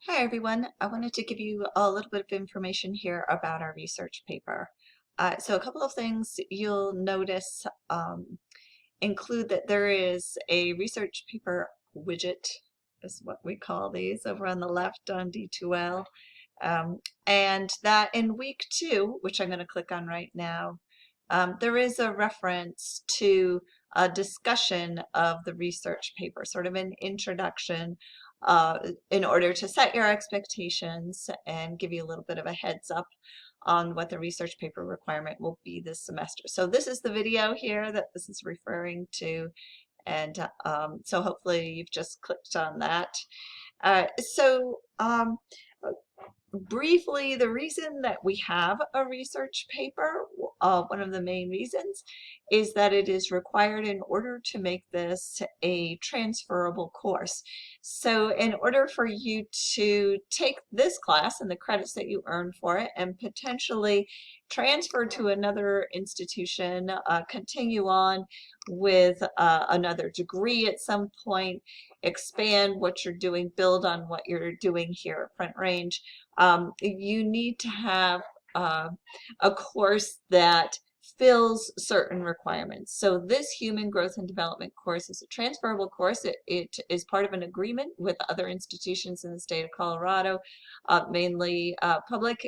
Hi everyone. I wanted to give you a little bit of information here about our research paper. So a couple of things you'll notice include that there is a research paper widget, is what we call these, over on the left on D2L. And that in week 2, which I'm going to click on right now, there is a reference to a discussion of the research paper, sort of an introduction in order to set your expectations and give you a little bit of a heads up on what the research paper requirement will be this semester. So this is the video here that this is referring to, and so hopefully you've just clicked on that. So briefly, the reason that we have a research paper, one of the main reasons, is that it is required in order to make this a transferable course. So in order for you to take this class and the credits that you earn for it and potentially transfer to another institution, continue on with another degree at some point, expand what you're doing, build on what you're doing here at Front Range, you need to have a course that fills certain requirements. So this human growth and development course is a transferable course. It is part of an agreement with other institutions in the state of Colorado, mainly public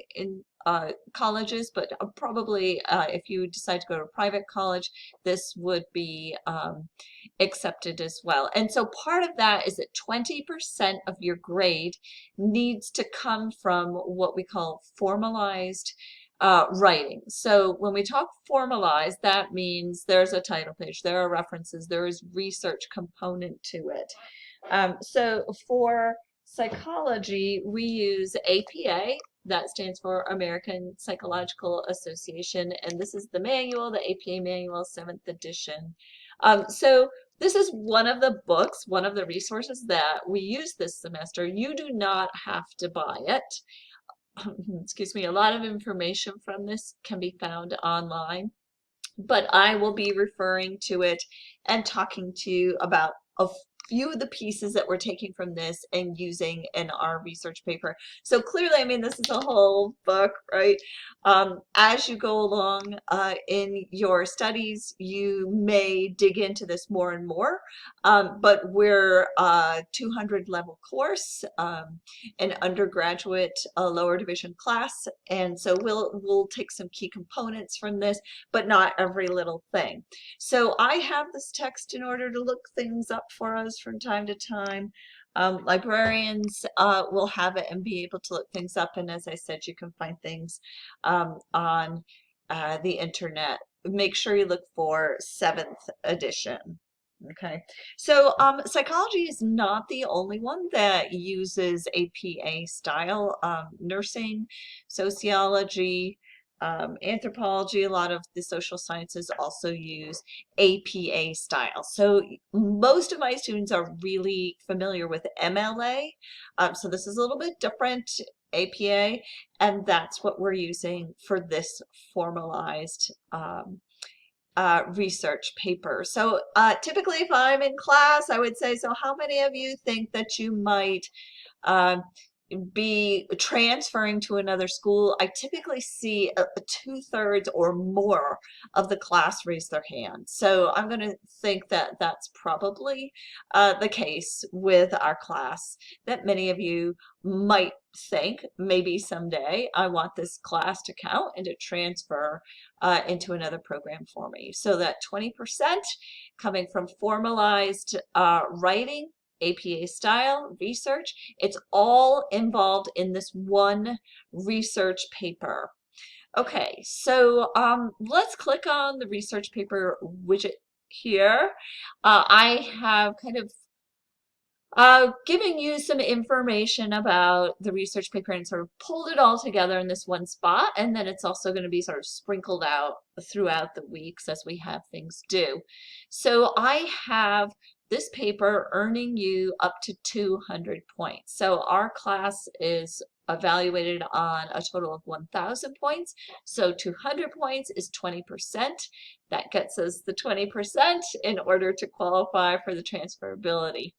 colleges, but probably if you decide to go to a private college, this would be accepted as well. And so part of that is that 20% of your grade needs to come from what we call formalized writing. So when we talk formalized, that means there's a title page, there are references, there is research component to it. So for psychology, we use APA. That stands for American Psychological Association, and this is the manual, the APA manual, 7th edition. So this is one of the books, one of the resources that we use this semester. You do not have to buy it. Excuse me, a lot of information from this can be found online, but I will be referring to it and talking to you about a few of the pieces that we're taking from this and using in our research paper. So clearly, I mean, this is a whole book, right? As you go along in your studies, you may dig into this more and more, but we're a 200 level course, an undergraduate lower division class, and so we'll take some key components from this, but not every little thing. So I have this text in order to look things up for us from time to time. Librarians will have it and be able to look things up, and as I said, you can find things on the internet. Make sure you look for 7th edition. Okay, so psychology is not the only one that uses APA style. Nursing, sociology, anthropology, a lot of the social sciences also use APA style. So most of my students are really familiar with MLA. So this is a little bit different, APA, and that's what we're using for this formalized research paper. So typically if I'm in class, I would say, so how many of you think that you might be transferring to another school? I typically see a 2/3 or more of the class raise their hand. So I'm going to think that that's probably the case with our class, that many of you might think maybe someday I want this class to count and to transfer into another program for me. So that 20% coming from formalized writing, APA style research, it's all involved in this one research paper. Okay, so let's click on the research paper widget here. I have kind of giving you some information about the research paper and sort of pulled it all together in this one spot, and then it's also going to be sort of sprinkled out throughout the weeks as we have things due. So I have this paper earning you up to 200 points. So our class is evaluated on a total of 1,000 points. So 200 points is 20%. That gets us the 20% in order to qualify for the transferability.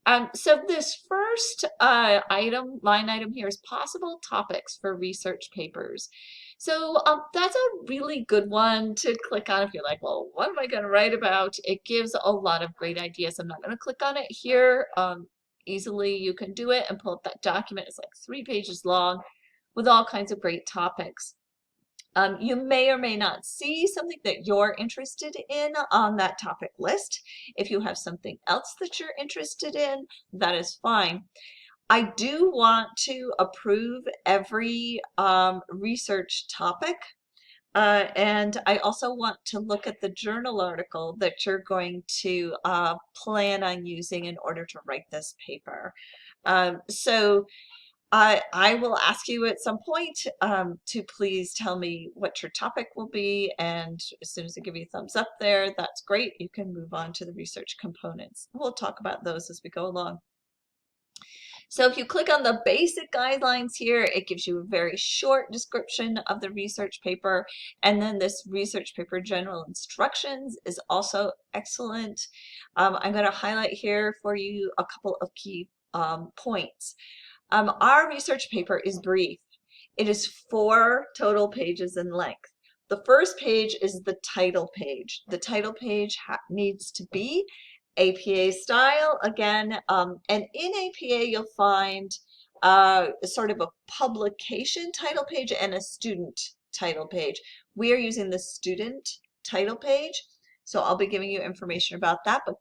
So this first line item here is possible topics for research papers. So that's a really good one to click on if you're like, well, what am I going to write about? It gives a lot of great ideas. I'm not going to click on it here. Easily you can do it and pull up that document. It's like 3 pages long with all kinds of great topics. You may or may not see something that you're interested in on that topic list. If you have something else that you're interested in, that is fine. I do want to approve every research topic. And I also want to look at the journal article that you're going to plan on using in order to write this paper. So I will ask you at some point to please tell me what your topic will be, and as soon as I give you a thumbs up there, that's great. You can move on to the research components. We'll talk about those as we go along. So if you click on the basic guidelines here, it gives you a very short description of the research paper, and then this research paper general instructions is also excellent. I'm going to highlight here for you a couple of key points. Our research paper is brief. It is 4 total pages in length. The first page is the title page. The title page needs to be APA style again, and in APA you'll find sort of a publication title page and a student title page. We are using the student title page, so I'll be giving you information about that, but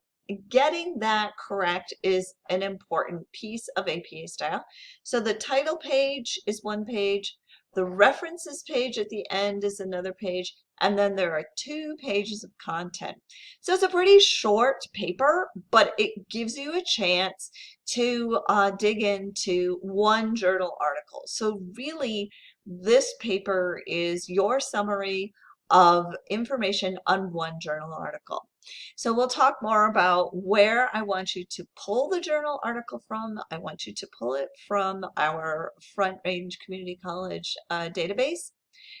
getting that correct is an important piece of APA style. So the title page is 1 page, the references page at the end is another page, and then there are 2 pages of content. So it's a pretty short paper, but it gives you a chance to dig into 1 journal article. So really, this paper is your summary of information on 1 journal article. So we'll talk more about where I want you to pull the journal article from. I want you to pull it from our Front Range Community College database.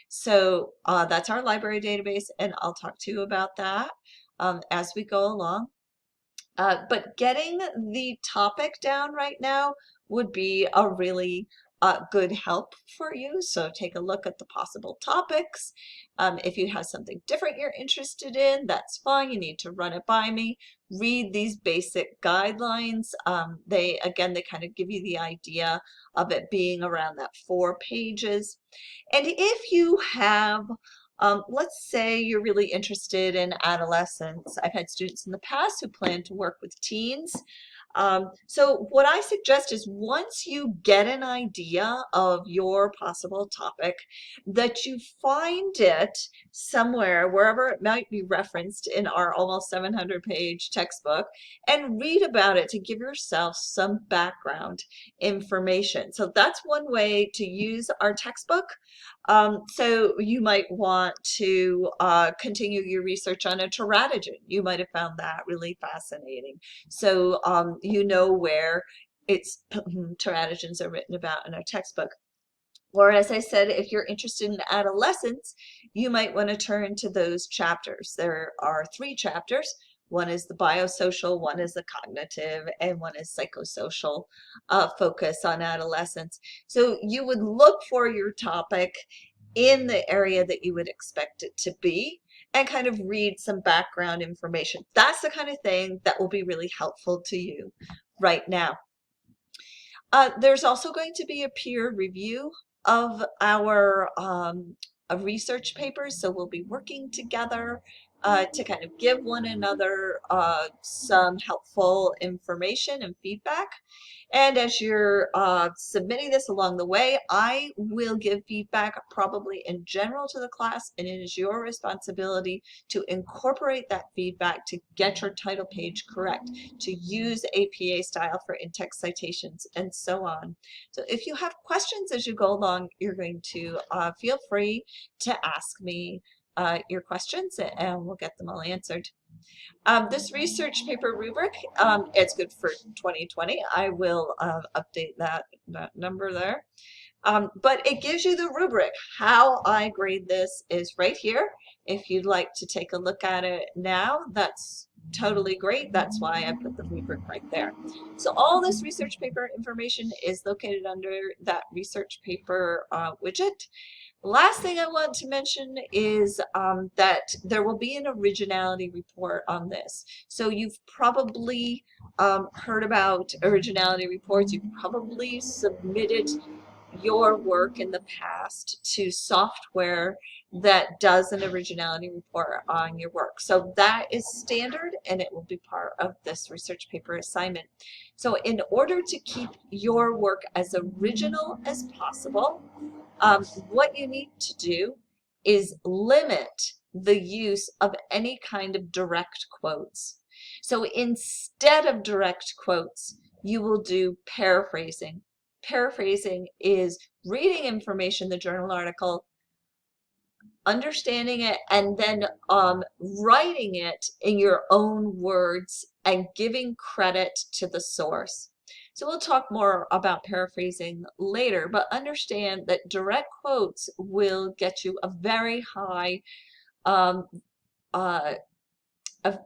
So that's our library database, and I'll talk to you about that as we go along. But getting the topic down right now would be a really good help for you. So take a look at the possible topics. If you have something different you're interested in, that's fine. You need to run it by me. Read these basic guidelines. They kind of give you the idea of it being around that 4 pages. And if you have let's say you're really interested in adolescents. I've had students in the past who plan to work with teens. So what I suggest is once you get an idea of your possible topic, that you find it somewhere, wherever it might be referenced in our almost 700-page textbook, and read about it to give yourself some background information. So that's one way to use our textbook. So you might want to continue your research on a teratogen. You might have found that really fascinating. So you know where it's teratogens are written about in our textbook. Or as I said, if you're interested in adolescence, you might want to turn to those chapters. There are 3 chapters. One is the biosocial, one is the cognitive, and one is psychosocial focus on adolescence. So you would look for your topic in the area that you would expect it to be and kind of read some background information. That's the kind of thing that will be really helpful to you right now. There's also going to be a peer review of our research papers, so we'll be working together to kind of give one another some helpful information and feedback. And as you're submitting this along the way, I will give feedback probably in general to the class, and it is your responsibility to incorporate that feedback to get your title page correct, to use APA style for in-text citations, and so on. So if you have questions as you go along, you're going to feel free to ask me your questions, and we'll get them all answered. This research paper rubric, it's good for 2020. I will update that number there. But it gives you the rubric. How I grade this is right here. If you'd like to take a look at it now, that's totally great. That's why I put the rubric right there. So all this research paper information is located under that research paper widget. Last thing I want to mention is that there will be an originality report on this. So you've probably heard about originality reports. You've probably submitted your work in the past to software that does an originality report on your work. So that is standard and it will be part of this research paper assignment. So in order to keep your work as original as possible, what you need to do is limit the use of any kind of direct quotes. So instead of direct quotes, you will do paraphrasing. Paraphrasing is reading information, the journal article, understanding it, and then writing it in your own words and giving credit to the source. So we'll talk more about paraphrasing later, but understand that direct quotes will get you a very high, um, uh, a,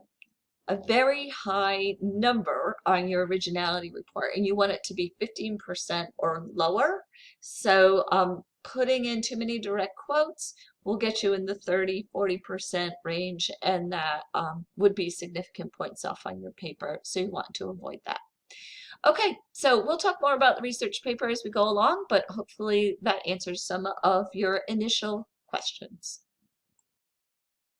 a very high number on your originality report, and you want it to be 15% or lower. So putting in too many direct quotes will get you in the 30–40% range, and that would be significant points off on your paper. So you want to avoid that. Okay, so we'll talk more about the research paper as we go along, but hopefully that answers some of your initial questions.